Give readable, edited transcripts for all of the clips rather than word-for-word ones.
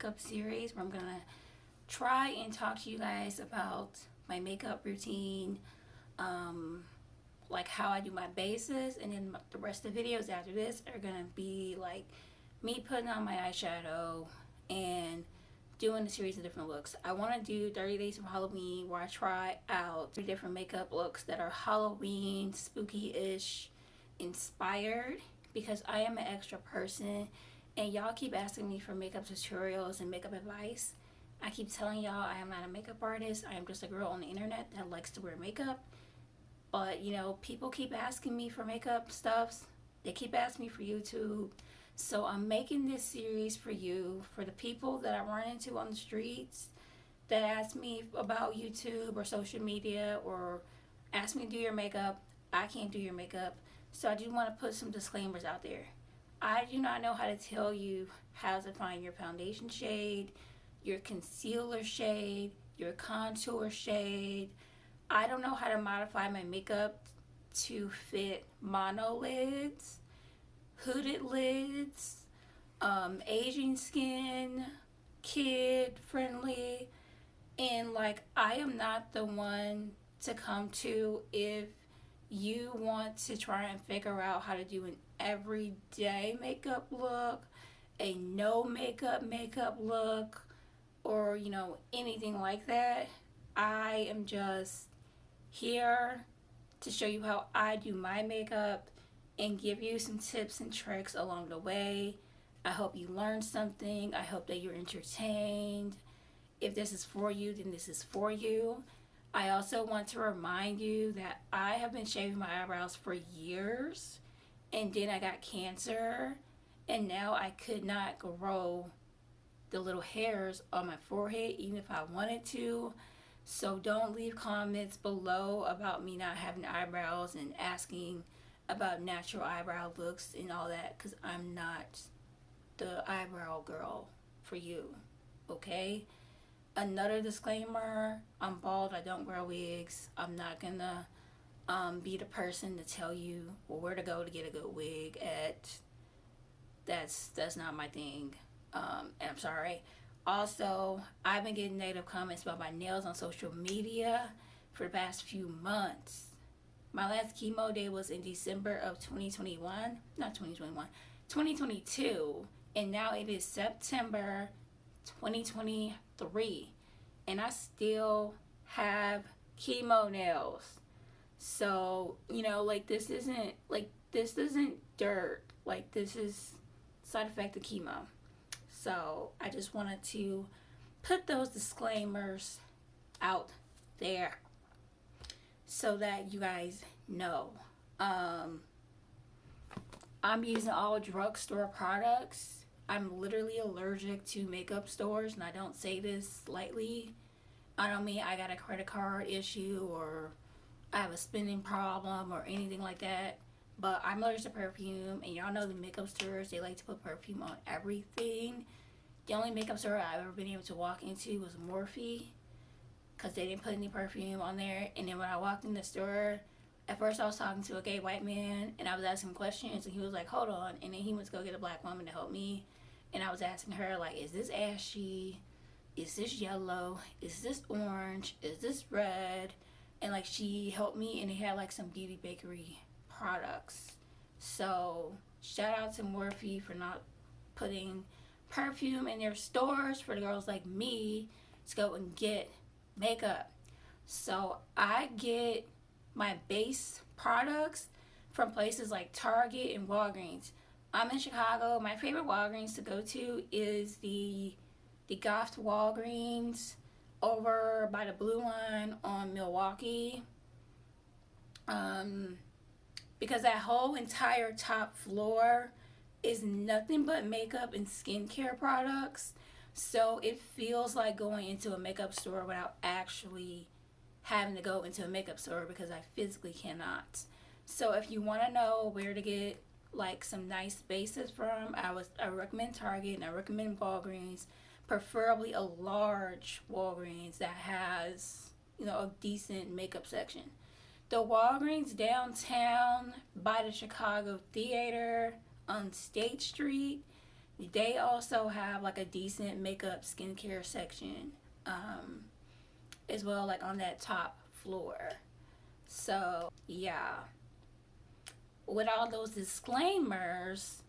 makeup series where I'm gonna try and talk to you guys about my makeup routine, like how I do my bases, and then the rest of the videos after this are gonna be like me putting on my eyeshadow and doing a series of different looks. I want to do 30 Days of Halloween where I try out 3 different makeup looks that are Halloween, spooky-ish inspired, because I am an extra person and y'all keep asking me for makeup tutorials and makeup advice. I keep telling y'all I am not a makeup artist. I am just a girl on the internet that likes to wear makeup. But you know, people keep asking me for makeup stuffs. They keep asking me for YouTube. So I'm making this series for you, for the people that I run into on the streets that ask me about YouTube or social media or ask me to do your makeup. I can't do your makeup. So I do want to put some disclaimers out there. I do not know how to tell you how to find your foundation shade, your concealer shade, your contour shade. I don't know how to modify my makeup to fit mono lids, hooded lids, Asian skin, kid friendly, and like I am not the one to come to if you want to try and figure out how to do an everyday makeup look, a no makeup look, or you know, anything like that. I am just here to show you how I do my makeup and give you some tips and tricks along the way. I hope you learned something. I hope that you're entertained. If this is for you, then this is for you. I also want to remind you that I have been shaving my eyebrows for years, and then I got cancer, and now I could not grow the little hairs on my forehead even if I wanted to. So don't leave comments below about me not having eyebrows and asking about natural eyebrow looks and all that, because I'm not the eyebrow girl for you, okay? Another disclaimer, I'm bald, I don't wear wigs. I'm not gonna be the person to tell you where to go to get a good wig at. That's not my thing, and I'm sorry. Also, I've been getting negative comments about my nails on social media for the past few months. My last chemo day was in December of 2021, not 2021, 2022, and now it is September 2023, and I still have chemo nails. So, you know, like this isn't dirt. Like this is side effect of chemo. So I just wanted to put those disclaimers out there so that you guys know. I'm using all drugstore products. I'm literally allergic to makeup stores, and I don't say this lightly. I don't mean I got a credit card issue or I have a spending problem or anything like that. But I'm allergic to perfume, and y'all know the makeup stores, they like to put perfume on everything. The only makeup store I've ever been able to walk into was Morphe, because they didn't put any perfume on there. And then when I walked in the store, at first I was talking to a gay white man, and I was asking questions, and he was like, hold on. And then he went to go get a black woman to help me. And I was asking her, like, is this ashy? Is this yellow? Is this orange? Is this red? And like she helped me, and they had like some beauty bakery products. So shout out to Morphe for not putting perfume in their stores for the girls like me to go and get makeup. So I get my base products from places like Target and Walgreens. I'm in Chicago. My favorite Walgreens to go to is the Goth Walgreens over by the Blue Line on Milwaukee. Because that whole entire top floor is nothing but makeup and skincare products. So it feels like going into a makeup store without actually having to go into a makeup store, because I physically cannot. So if you want to know where to get like some nice bases from, I recommend Target, and I recommend Walgreens, preferably a large Walgreens that has, you know, a decent makeup section. The Walgreens downtown by the Chicago Theater on State Street, They also have like a decent makeup skincare section, as well, like on that top floor. So yeah, with all those disclaimers,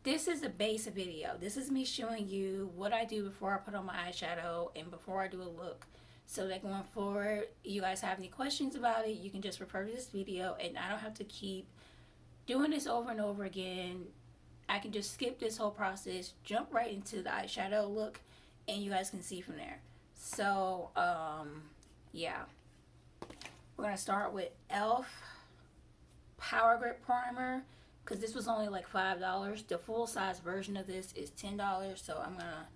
this is a basic video. This is me showing you what I do before I put on my eyeshadow and before I do a look. So that going forward, you guys have any questions about it, you can just refer to this video and I don't have to keep doing this over and over again. I can just skip this whole process, jump right into the eyeshadow look, and you guys can see from there. So, yeah. We're going to start with e.l.f. Power Grip Primer, because this was only like $5. The full size version of this is $10, so I'm going to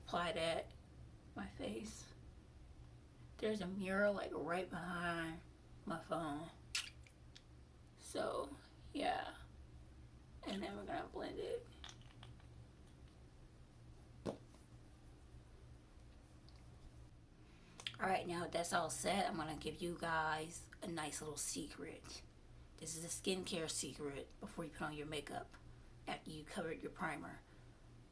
apply that my face. There's a mirror like right behind my phone. So, yeah. And then we're going to blend it. Alright, now that's all set, I'm going to give you guys a nice little secret. This is a skincare secret before you put on your makeup after you covered your primer.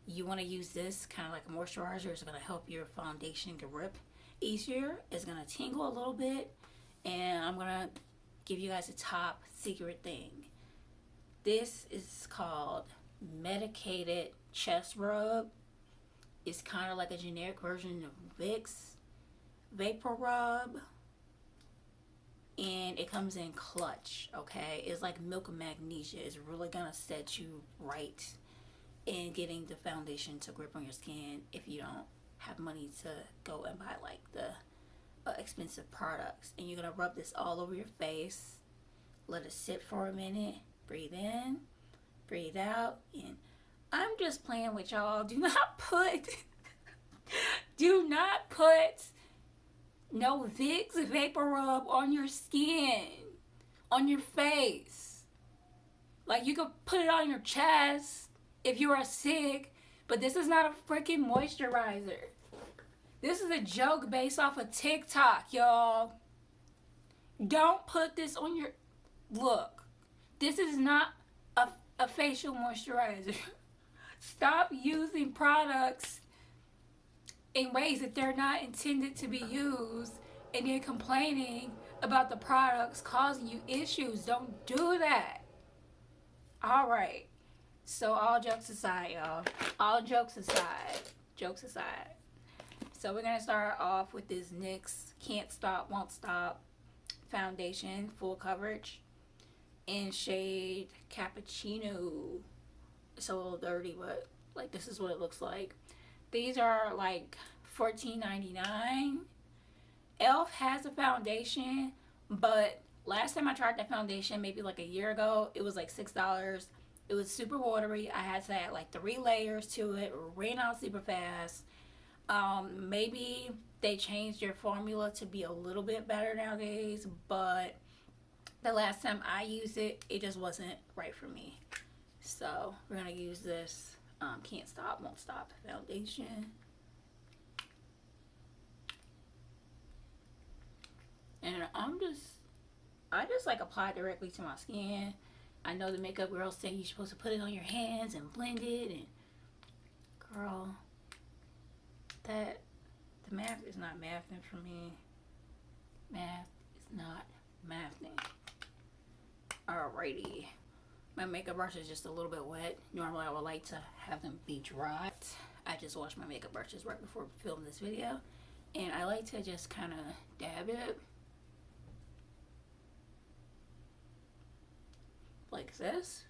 You want to use this kind of like a moisturizer. It's going to help your foundation grip easier. It's going to tingle a little bit. And I'm going to give you guys a top secret thing. This is called Medicated Chest Rub. It's kind of like a generic version of Vicks Vapor Rub. And it comes in clutch, okay? It's like milk and magnesia. It's really gonna set you right in getting the foundation to grip on your skin if you don't have money to go and buy like the expensive products. And you're gonna rub this all over your face. Let it sit for a minute. Breathe in, breathe out, and I'm just playing with y'all. Do not put no Vicks Vapor Rub on your skin, on your face. Like, you could put it on your chest if you are sick, but this is not a freaking moisturizer. This is a joke based off of TikTok, y'all. Don't put this on your... Look, this is not a facial moisturizer. Stop using products in ways that they're not intended to be used and then complaining about the products causing you issues. Don't do that. Alright. So all jokes aside, y'all. All jokes aside. Jokes aside. So we're going to start off with this NYX Can't Stop, Won't Stop foundation, full coverage, in shade Cappuccino. It's a little dirty, but like this is what it looks like. These are like $14.99. e.l.f. has a foundation, but last time I tried that foundation, maybe like a year ago, it was like $6. It was super watery. I had to add like 3 layers to it. It ran out super fast. Maybe they changed their formula to be a little bit better nowadays, but the last time I used it, it just wasn't right for me. So we're gonna use this Can't Stop, Won't Stop foundation. And I just like apply directly to my skin. I know the makeup girls say you're supposed to put it on your hands and blend it, and girl, the math is not mathing for me. Math is not mathing. Alrighty. My makeup brush is just a little bit wet. Normally I would like to have them be dry. I just washed my makeup brushes right before filming this video. And I like to just kind of dab it. Like this.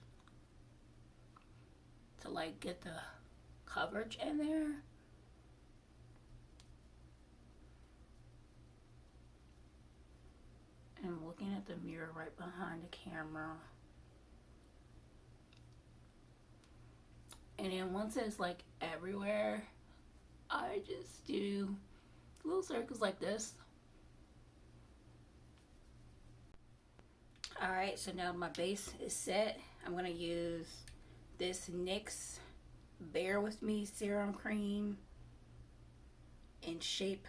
To like get the coverage in there. And I'm looking at the mirror right behind the camera. And then once it's like everywhere, I just do little circles like this. Alright, so now my base is set. I'm going to use this NYX Bear With Me Serum Cream in shape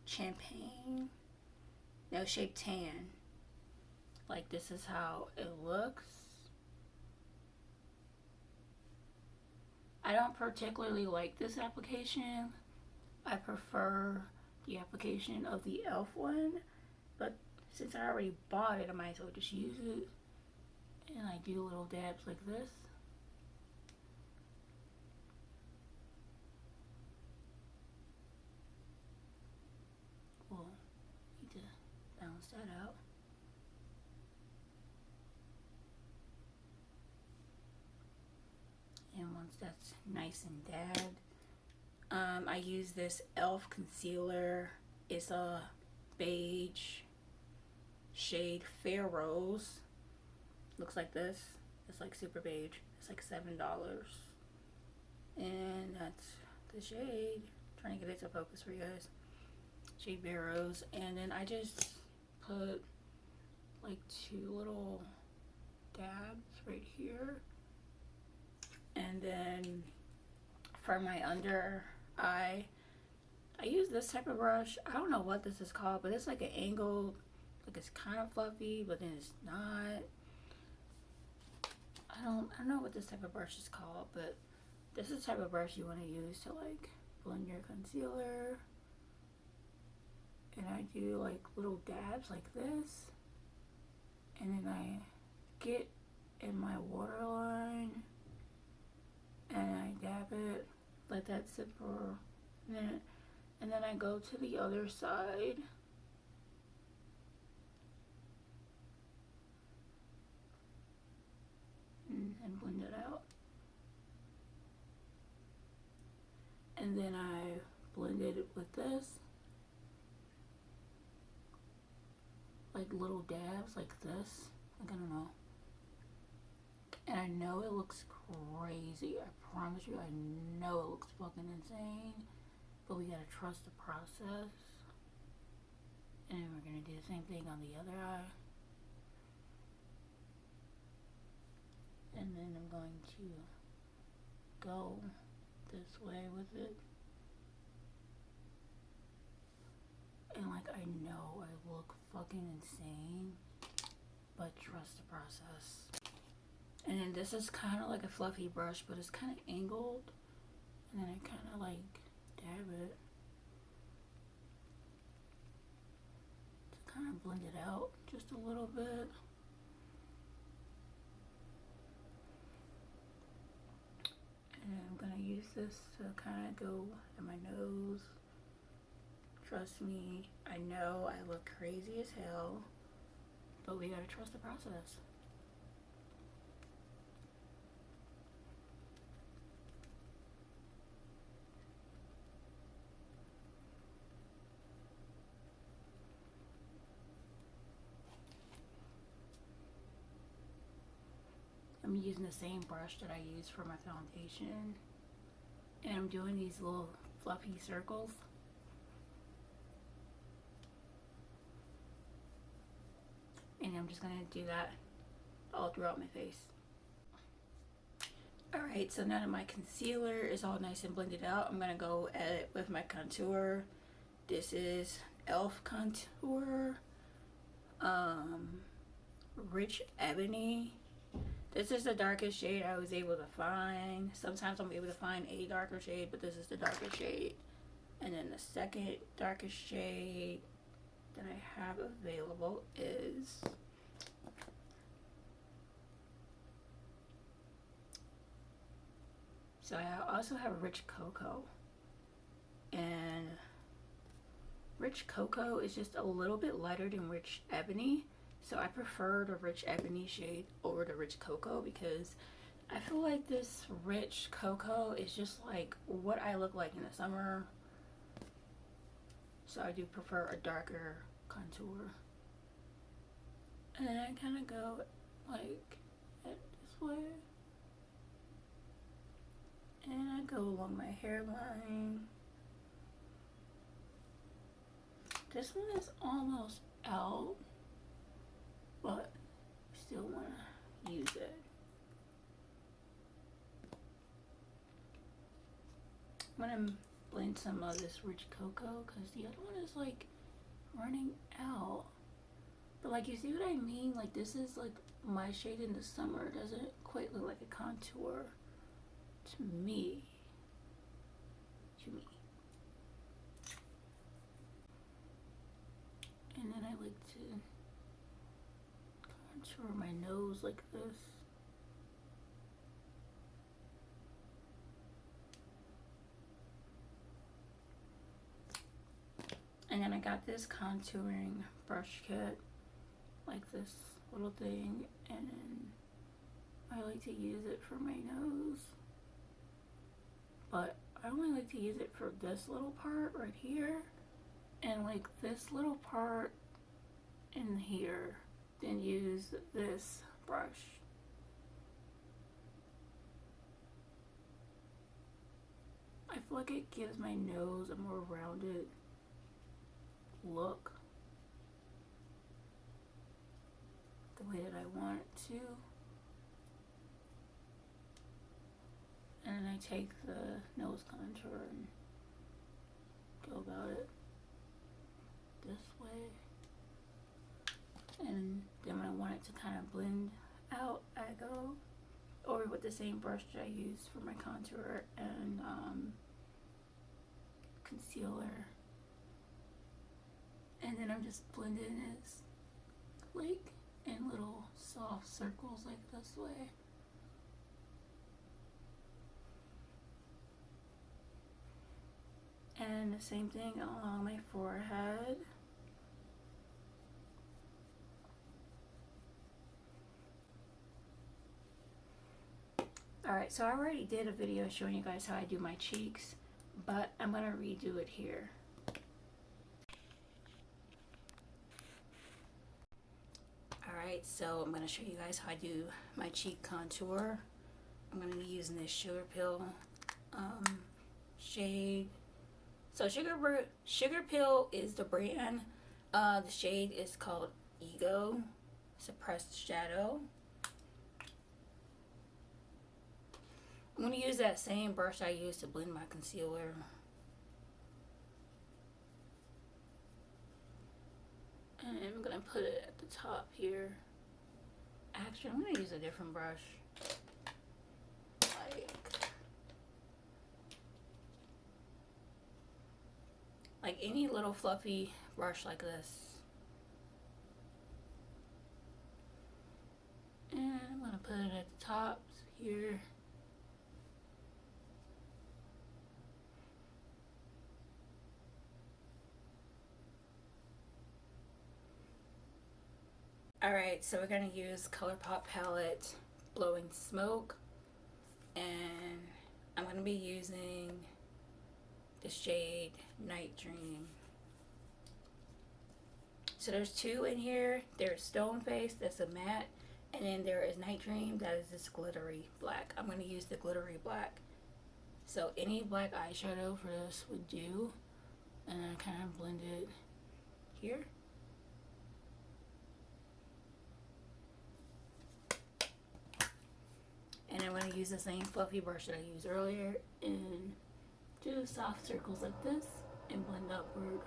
Champagne. No, shape Tan. Like, this is how it looks. I don't particularly like this application. I prefer the application of the e.l.f. one, but since I already bought it, I might as well just use it. And I do little dabs like this. We'll need to balance that out. And once that's nice and dabbed, I use this e.l.f. concealer. It's a beige shade Fair Rose. Looks like this. It's like super beige. It's like $7. And that's the shade. I'm trying to get it to focus for you guys. Shade Fair Rose. And then I just put like 2 little dabs right here. And then for my under eye, I use this type of brush. I don't know what this is called, but it's like an angled, like it's kind of fluffy, but then it's not. I don't know what this type of brush is called, but this is the type of brush you want to use to like blend your concealer. And I do like little dabs like this, and then I get in my waterline and I dab it, let that sit for a minute, and then I go to the other side and blend it out. And then I blended it with this, like little dabs like this, like I don't know. And I know it looks crazy, I promise you, I know it looks fucking insane, but we gotta trust the process. And then we're gonna do the same thing on the other eye. And then I'm going to go this way with it. And like, I know I look fucking insane, but trust the process. And then this is kind of like a fluffy brush, but it's kind of angled. And then I kind of like dab it to kind of blend it out just a little bit. And then I'm gonna use this to kind of go in my nose. Trust me, I know I look crazy as hell, but we gotta trust the process. I'm using the same brush that I use for my foundation, and I'm doing these little fluffy circles. And I'm just gonna do that all throughout my face. Alright, so now that my concealer is all nice and blended out, I'm gonna go at it with my contour. This is e.l.f. contour, Rich Ebony. This is the darkest shade I was able to find. Sometimes I'm able to find a darker shade, but this is the darkest shade. And then the second darkest shade that I have available is so I also have Rich Cocoa, and Rich Cocoa is just a little bit lighter than Rich Ebony, so I prefer the Rich Ebony shade over the Rich Cocoa because I feel like this Rich Cocoa is just like what I look like in the summer. So I do prefer a darker contour. And then I kind of go like this way. And I go along my hairline. This one is almost out, but I still want to use it. I'm going to blend some of this Rich Cocoa because the other one is like running out. But like, you see what I mean? Like, this is like my shade in the summer. It doesn't quite look like a contour. to me. And then I like to contour my nose like this. And then I got this contouring brush kit, like this little thing, and then I like to use it for my nose. But I only like to use it for this little part right here, and like this little part in here, then use this brush. I feel like it gives my nose a more rounded look, the way that I want it to. And then I take the nose contour and go about it this way. And then when I want it to kind of blend out, I go over with the same brush that I use for my contour and concealer. And then I'm just blending it like in little soft circles like this way. And the same thing along my forehead. Alright, so I already did a video showing you guys how I do my cheeks, but I'm going to redo it here. Alright, so I'm going to show you guys how I do my cheek contour. I'm going to be using this Sugar Pill shade. So Sugar Pill is the brand. The shade is called Ego Suppressed Shadow. I'm going to use that same brush I used to blend my concealer. And I'm going to put it at the top here. Actually, I'm going to use a different brush. Like any little fluffy brush like this. And I'm going to put it at the top here. Alright, so we're going to use ColourPop palette Blowing Smoke. And I'm going to be using the shade Night Dream. So there's two in here. There's Stone Face, that's a matte, and then there is Night Dream, that is this glittery black. I'm going to use the glittery black. So any black eyeshadow for this would do. And then kind of blend it here. And I'm going to use the same fluffy brush that I used earlier and do soft circles like this and blend upward.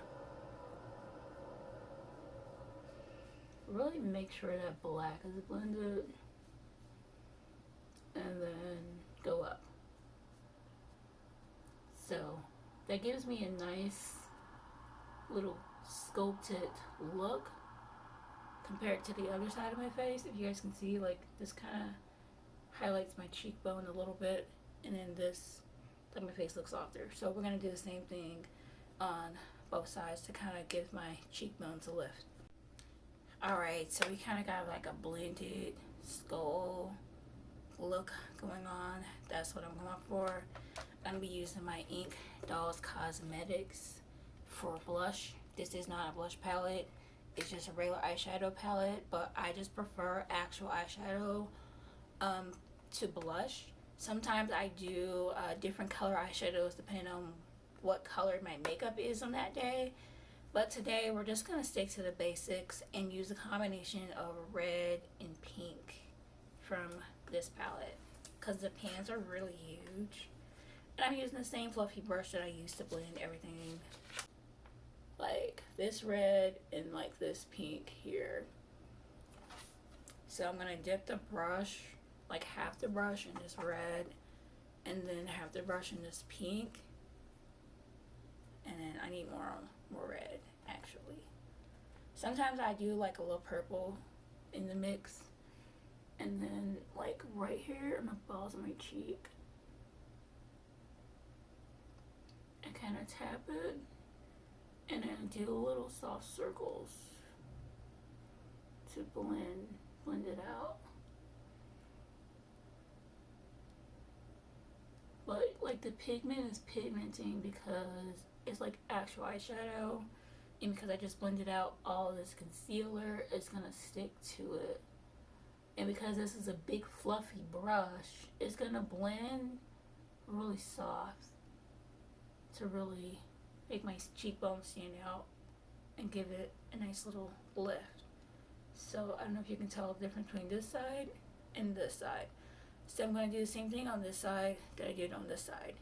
Really make sure that black is blended and then go up. So that gives me a nice little sculpted look compared to the other side of my face. If you guys can see, like this kind of highlights my cheekbone a little bit, and then this, like my face looks softer. So we're going to do the same thing on both sides to kind of give my cheekbones a lift. Alright, so we kind of got like a blended skull look going on. That's what I'm going for. I'm going to be using my Ink Dolls Cosmetics for blush. This is not a blush palette. It's just a regular eyeshadow palette, but I just prefer actual eyeshadow to blush. Sometimes I do different color eyeshadows depending on what color my makeup is on that day. But today we're just going to stick to the basics and use a combination of red and pink from this palette, because the pans are really huge. And I'm using the same fluffy brush that I used to blend everything. Like this red and like this pink here. So I'm going to dip the brush, like half the brush in this red, and then have the brush in this pink, and then I need more red actually. Sometimes I do like a little purple in the mix, and then like right here on the balls of my cheek, and kind of tap it, and then do little soft circles to blend it out. But like the pigment is pigmenting because it's like actual eyeshadow, and because I just blended out all this concealer, it's gonna stick to it. And because this is a big fluffy brush, it's gonna blend really soft to really make my cheekbones stand out and give it a nice little lift. So I don't know if you can tell the difference between this side and this side. So I'm going to do the same thing on this side that I did on this side.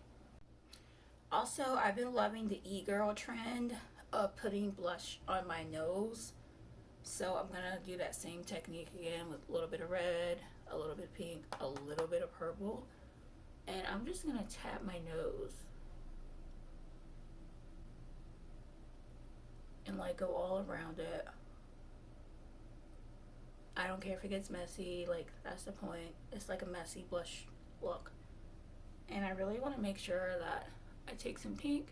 Also, I've been loving the e-girl trend of putting blush on my nose. So I'm going to do that same technique again with a little bit of red, a little bit of pink, a little bit of purple. And I'm just going to tap my nose. And like go all around it. I don't care if it gets messy, like that's the point. It's like a messy blush look. And I really want to make sure that I take some pink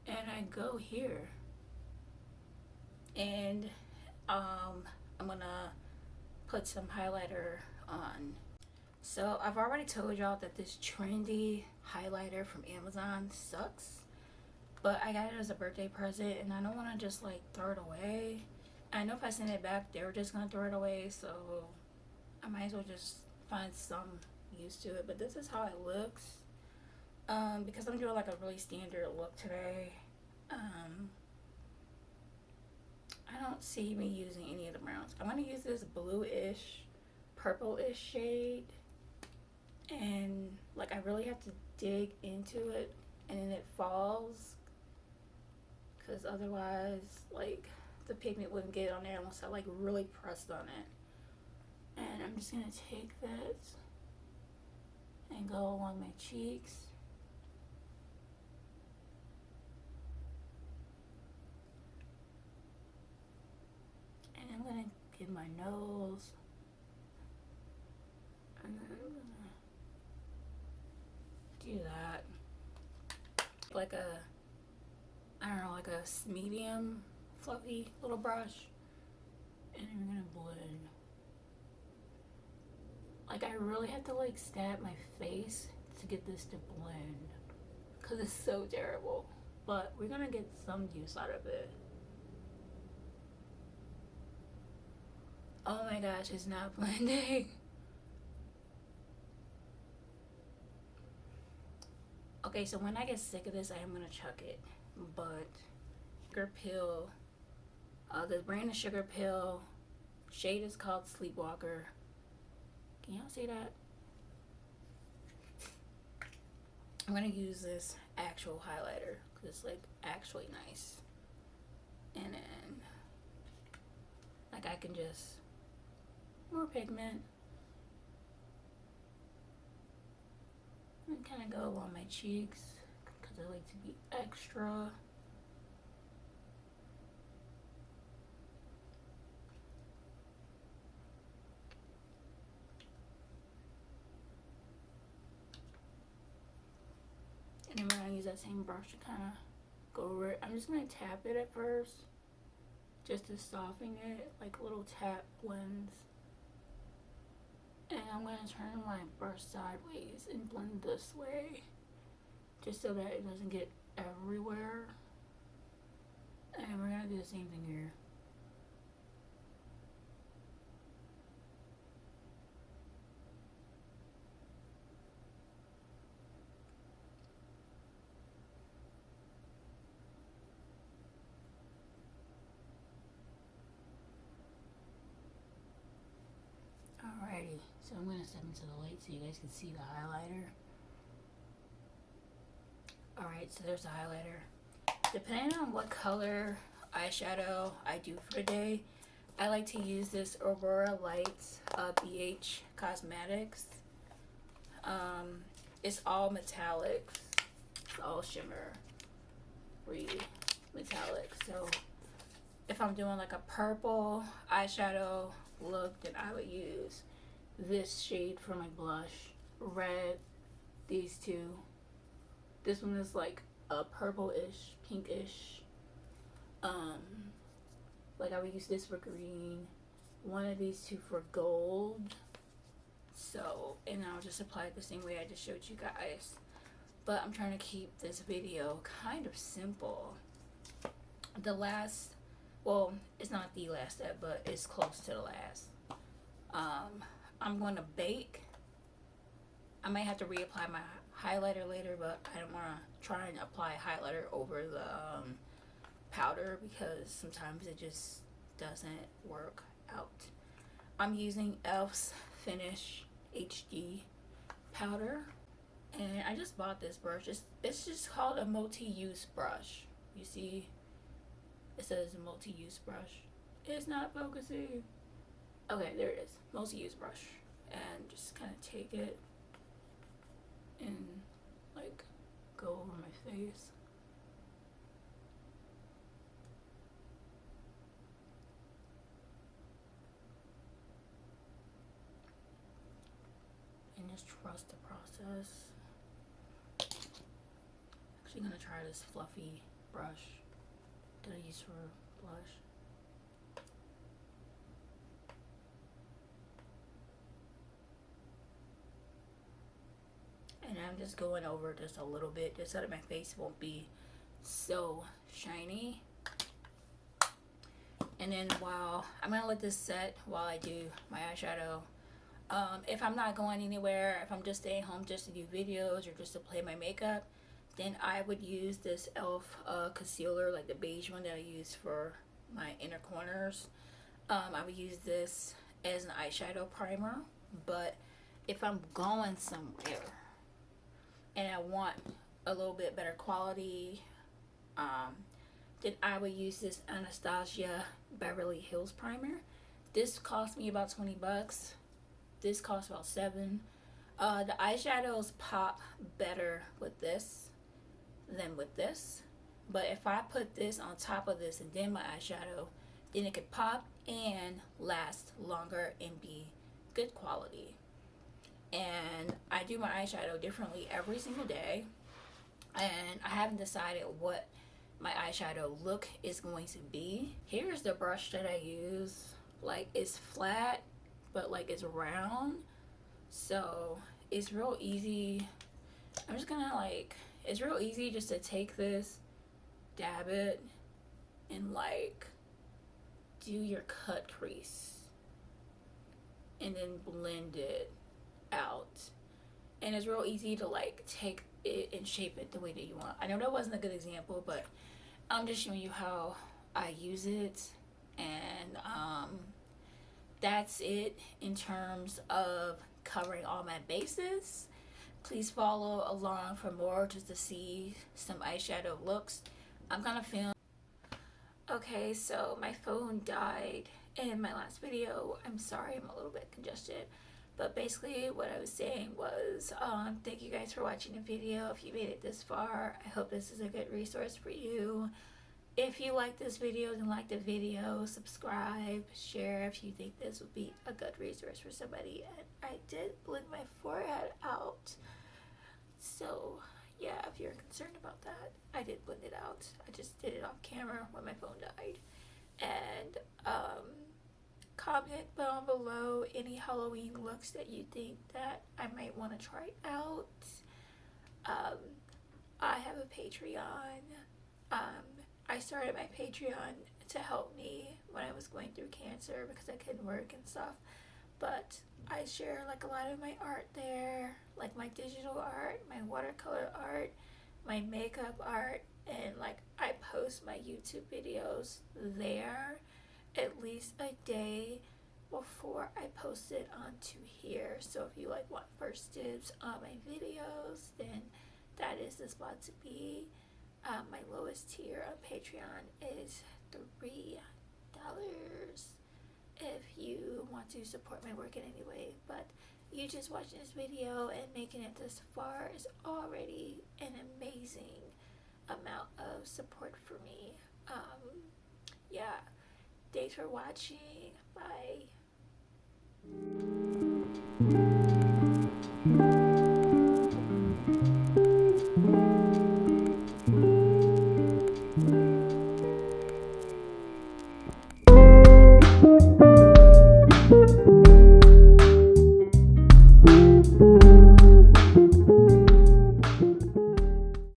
and I go here. And I'm gonna put some highlighter on. So I've already told y'all that this trendy highlighter from Amazon sucks. But I got it as a birthday present and I don't want to just like throw it away. I know if I send it back, they're just going to throw it away, so I might as well just find some use to it. But this is how it looks. Because I'm doing like a really standard look today. I don't see me using any of the browns. I'm going to use this bluish, purple-ish shade. And like I really have to dig into it and then it falls. Because otherwise, like, the pigment wouldn't get on there unless I like really pressed on it. And I'm just gonna take that and go along my cheeks. And I'm gonna get my nose. And then I'm gonna do that. Like a, I don't know, like a medium fluffy little brush, and I'm gonna blend. Like I really have to like stab my face to get this to blend because it's so terrible, but we're gonna get some use out of it. Oh my gosh, it's not blending. Okay, so when I get sick of this, I am gonna chuck it, but Sugar Pill. The brand is Sugar Pill. Shade is called Sleepwalker. Can y'all see that? I'm gonna use this actual highlighter because it's like actually nice. And then like I can just more pigment and kind of go along my cheeks because I like to be extra. And I'm gonna use that same brush to kind of go over it. I'm just gonna tap it at first, just to soften it, like little tap blends. And I'm gonna turn my brush sideways and blend this way, just so that it doesn't get everywhere. And we're gonna do the same thing here. Alrighty, so I'm going to step into the light so you guys can see the highlighter. Alright, so there's the highlighter. Depending on what color eyeshadow I do for the day, I like to use this Aurora Lights BH Cosmetics. It's all metallics. It's all shimmer free metallic. So if I'm doing like a purple eyeshadow look, then I would use this shade for my blush. Red, these two. This one is like a purple-ish, pinkish. Like I would use this for green. One of these two for gold. So, and I'll just apply it the same way I just showed you guys. But I'm trying to keep this video kind of simple. The last, well, it's not the last step, but it's close to the last. I'm going to bake. I might have to reapply my highlighter later, but I don't want to try and apply highlighter over the powder because sometimes it just doesn't work out. I'm using e.l.f.'s Finish HD powder, and I just bought this brush. It's just called a multi-use brush. You see, it says multi-use brush. It's not focusing. Okay, there it is. Multi-use brush, and just kind of take it and like go over my face. And just trust the process. Actually gonna try this fluffy brush that I use for blush. And I'm just going over just a little bit just so that my face won't be so shiny. And then while I'm gonna let this set while I do my eyeshadow. If I'm not going anywhere, if I'm just staying home just to do videos or just to play my makeup, then I would use this e.l.f. Concealer, like the beige one that I use for my inner corners. I would use this as an eyeshadow primer, but if I'm going somewhere and I want a little bit better quality, then I would use this Anastasia Beverly Hills primer. This cost me about 20 bucks. This costs about $7. The eyeshadows pop better with this than with this. But if I put this on top of this and then my eyeshadow, then it could pop and last longer and be good quality. And I do my eyeshadow differently every single day. And I haven't decided what my eyeshadow look is going to be. Here's the brush that I use. Like, it's flat, but like it's round, so it's real easy. I'm just gonna like, it's real easy just to take this, dab it, and like do your cut crease and then blend it out. And it's real easy to like take it and shape it the way that you want. I know that wasn't a good example, but I'm just showing you how I use it. And that's it in terms of covering all my bases. Please follow along for more just to see some eyeshadow looks. I'm gonna film. Okay, so my phone died in my last video. I'm sorry, I'm a little bit congested. But basically what I was saying was, thank you guys for watching the video. If you made it this far, I hope this is a good resource for you. If you like this video, then like the video, subscribe, share if you think this would be a good resource for somebody. And I did blend my forehead out. So yeah, if you're concerned about that, I did blend it out. I just did it off camera when my phone died. And comment down below any Halloween looks that you think that I might want to try out. I have a Patreon. I started my Patreon to help me when I was going through cancer because I couldn't work and stuff. But I share like a lot of my art there, like my digital art, my watercolor art, my makeup art, and like I post my YouTube videos there at least a day before I post it onto here. So if you like want first dibs on my videos, then that is the spot to be. My lowest tier on Patreon is $3 if you want to support my work in any way. But you just watching this video and making it this far is already an amazing amount of support for me. Yeah, thanks for watching. Bye.